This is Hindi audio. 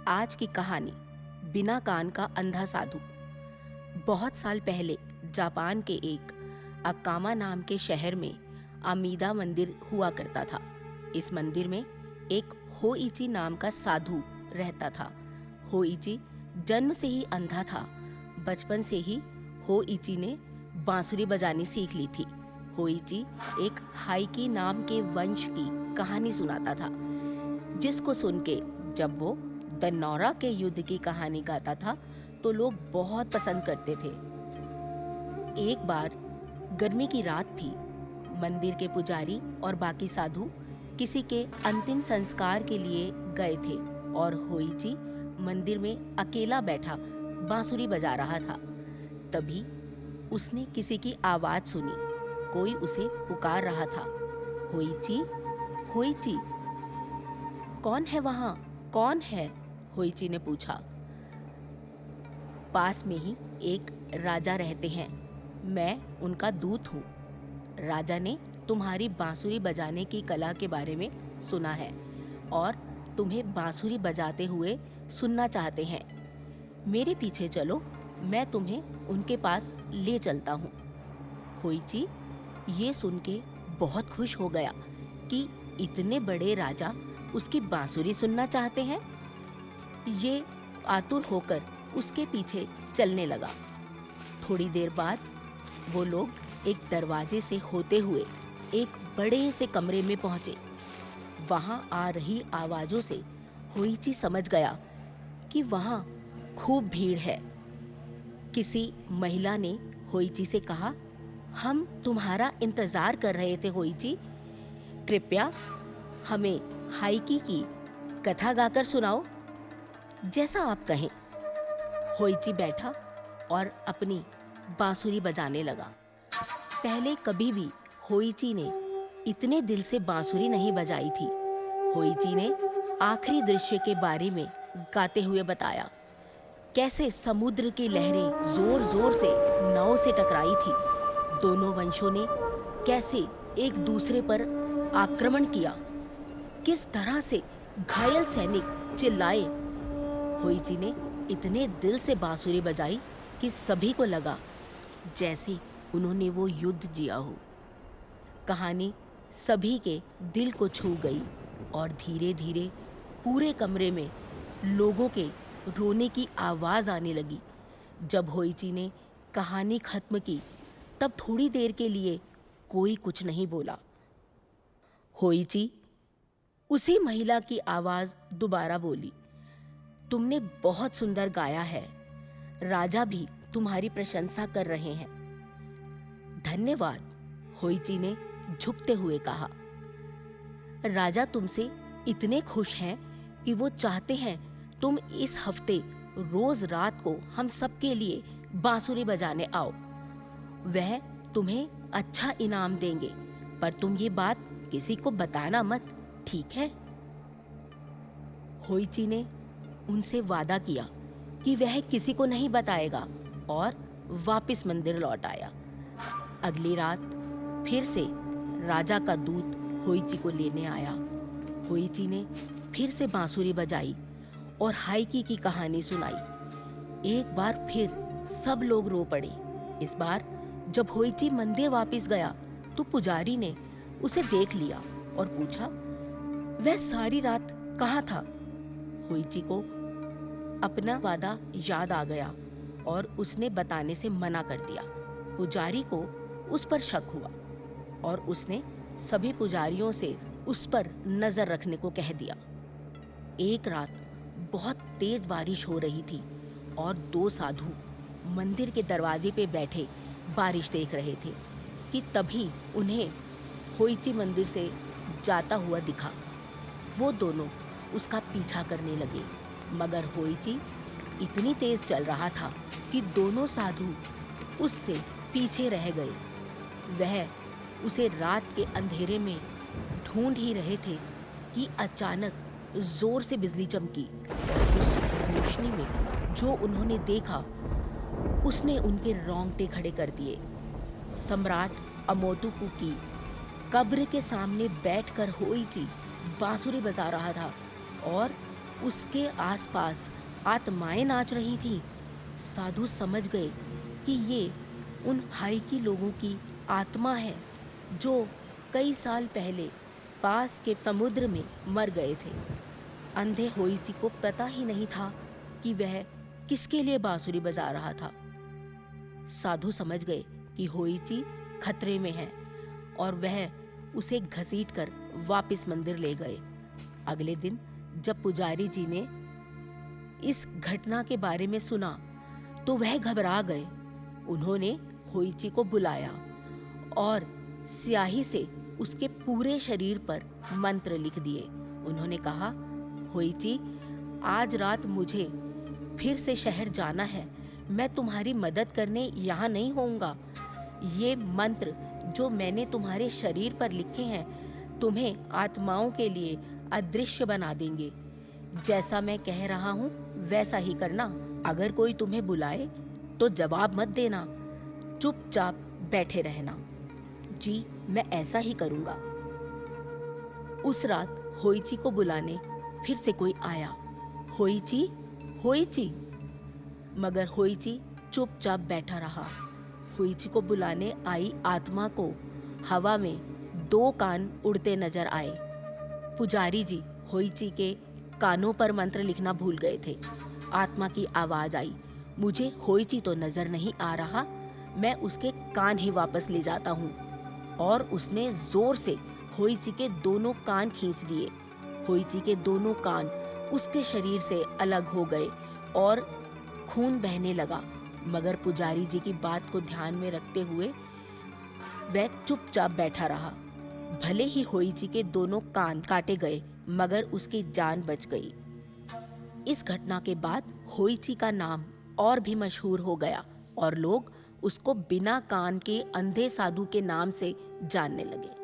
आज की कहानी बिना कान का अंधा साधु। बहुत साल पहले जापान के एक अकामा नाम के शहर में अमीदा मंदिर हुआ करता था। इस मंदिर में एक होइची नाम का साधु रहता था। होइची जन्म से ही अंधा था। बचपन से ही होइची ने बांसुरी बजानी सीख ली थी। होइची एक हाइकी नाम के वंश की कहानी सुनाता था, जिसको सुन के जब वो दन्नौरा के युद्ध की कहानी गाता था तो लोग बहुत पसंद करते थे। एक बार गर्मी की रात थी। मंदिर के पुजारी और बाकी साधु किसी के अंतिम संस्कार के लिए गए थे और होइची मंदिर में अकेला बैठा बांसुरी बजा रहा था। तभी उसने किसी की आवाज सुनी। कोई उसे पुकार रहा था, होइची, होइची। कौन है वहां? कौन है? होइची ने पूछा। पास में ही एक राजा रहते हैं, मैं उनका दूत हूँ। राजा ने तुम्हारी बांसुरी बजाने की कला के बारे में सुना है और तुम्हें बांसुरी बजाते हुए सुनना चाहते हैं। मेरे पीछे चलो, मैं तुम्हें उनके पास ले चलता हूँ। होइची ये सुन के बहुत खुश हो गया कि इतने बड़े राजा उसकी बांसुरी सुनना चाहते हैं। ये आतुर होकर उसके पीछे चलने लगा। थोड़ी देर बाद वो लोग एक दरवाजे से होते हुए एक बड़े से कमरे में पहुंचे। वहां आ रही आवाजों से होइची समझ गया कि वहां खूब भीड़ है। किसी महिला ने होइची से कहा, हम तुम्हारा इंतजार कर रहे थे होइची, कृपया हमें हाइकी की कथा गाकर सुनाओ। जैसा आप कहें। होइची बैठा और अपनी बांसुरी बजाने लगा। पहले कभी भी होइची ने इतने दिल से बांसुरी नहीं बजाई थी। होइची ने आखिरी दृश्य के बारे में गाते हुए बताया, कैसे समुद्र की लहरें जोर जोर से नाव से टकराई थी। दोनों वंशों ने कैसे एक दूसरे पर आक्रमण किया, किस तरह से घायल सैनिक चिल्लाए। होइची ने इतने दिल से बांसुरी बजाई कि सभी को लगा जैसे उन्होंने वो युद्ध जिया हो। कहानी सभी के दिल को छू गई और धीरे धीरे पूरे कमरे में लोगों के रोने की आवाज आने लगी। जब होइची ने कहानी खत्म की तब थोड़ी देर के लिए कोई कुछ नहीं बोला। होइची उसी महिला की आवाज दोबारा बोली, तुमने बहुत सुंदर गाया है। राजा भी तुम्हारी प्रशंसा कर रहे हैं। धन्यवाद, होइची ने झुकते हुए कहा। राजा तुमसे इतने खुश हैं कि वो चाहते हैं तुम इस हफ्ते रोज रात को हम सबके लिए बांसुरी बजाने आओ। वह तुम्हें अच्छा इनाम देंगे, पर तुम ये बात किसी को बताना मत, ठीक है? होइची ने उनसे वादा किया कि वह किसी को नहीं बताएगा और वापस मंदिर लौट आया। अगली रात फिर से राजा का दूत होइची को लेने आया। होइची ने फिर से बांसुरी बजाई और हाइकी की कहानी सुनाई। एक बार फिर सब लोग रो पड़े। इस बार जब होइची मंदिर वापस गया तो पुजारी ने उसे देख लिया और पूछा, वह सारी रात कहाँ था? होइची को अपना वादा याद आ गया और उसने बताने से मना कर दिया। पुजारी को उस पर शक हुआ और उसने सभी पुजारियों से उस पर नजर रखने को कह दिया। एक रात बहुत तेज बारिश हो रही थी और दो साधु मंदिर के दरवाजे पे बैठे बारिश देख रहे थे कि तभी उन्हें होइची मंदिर से जाता हुआ दिखा। वो दोनों उसका पीछा करने लगे, मगर होइची इतनी तेज चल रहा था कि दोनों साधु उससे पीछे रह गए। वह उसे रात के अंधेरे में ढूंढ ही रहे थे कि अचानक जोर से बिजली चमकी और उस रोशनी में जो उन्होंने देखा उसने उनके रोंगटे खड़े कर दिए। सम्राट अमोटुकु की कब्र के सामने बैठकर होइची बांसुरी बजा रहा था और उसके आसपास आत्माएं नाच रही थीं। साधु समझ गए कि ये उन हाइकी लोगों की आत्मा है जो कई साल पहले पास के समुद्र में मर गए थे। अंधे होइची को पता ही नहीं था कि वह किसके लिए बांसुरी बजा रहा था। साधु समझ गए कि होइची खतरे में है और वह उसे घसीटकर वापस मंदिर ले गए। अगले दिन जब पुजारी जी ने इस घटना के बारे में सुना तो वह घबरा गए। उन्होंने होइची को बुलाया और स्याही से उसके पूरे शरीर पर मंत्र लिख दिए। उन्होंने कहा, होइची, आज रात मुझे फिर से शहर जाना है। मैं तुम्हारी मदद करने यहाँ नहीं होऊंगा। ये मंत्र जो मैंने तुम्हारे शरीर पर लिखे हैं तुम्हें आत्माओं के लिए अदृश्य बना देंगे। जैसा मैं कह रहा हूँ वैसा ही करना। अगर कोई तुम्हें बुलाए तो जवाब मत देना, चुपचाप बैठे रहना। जी, मैं ऐसा ही करूँगा। उस रात होइची को बुलाने फिर से कोई आया। होइची, होइची, मगर होइची चुपचाप बैठा रहा। होइची को बुलाने आई आत्मा को हवा में 2 कान उड़ते नजर आए। पुजारी जी होइची के कानों पर मंत्र लिखना भूल गए थे। आत्मा की आवाज आई, मुझे होइची तो नजर नहीं आ रहा, मैं उसके कान ही वापस ले जाता हूँ। और उसने जोर से होइची के दोनों कान खींच दिए। होइची के दोनों कान उसके शरीर से अलग हो गए और खून बहने लगा। मगर पुजारी जी की बात को ध्यान में रखते हुए वह चुपचाप बैठा रहा। भले ही होइची के दोनों कान काटे गए मगर उसकी जान बच गई। इस घटना के बाद होइची का नाम और भी मशहूर हो गया और लोग उसको बिना कान के अंधे साधु के नाम से जानने लगे।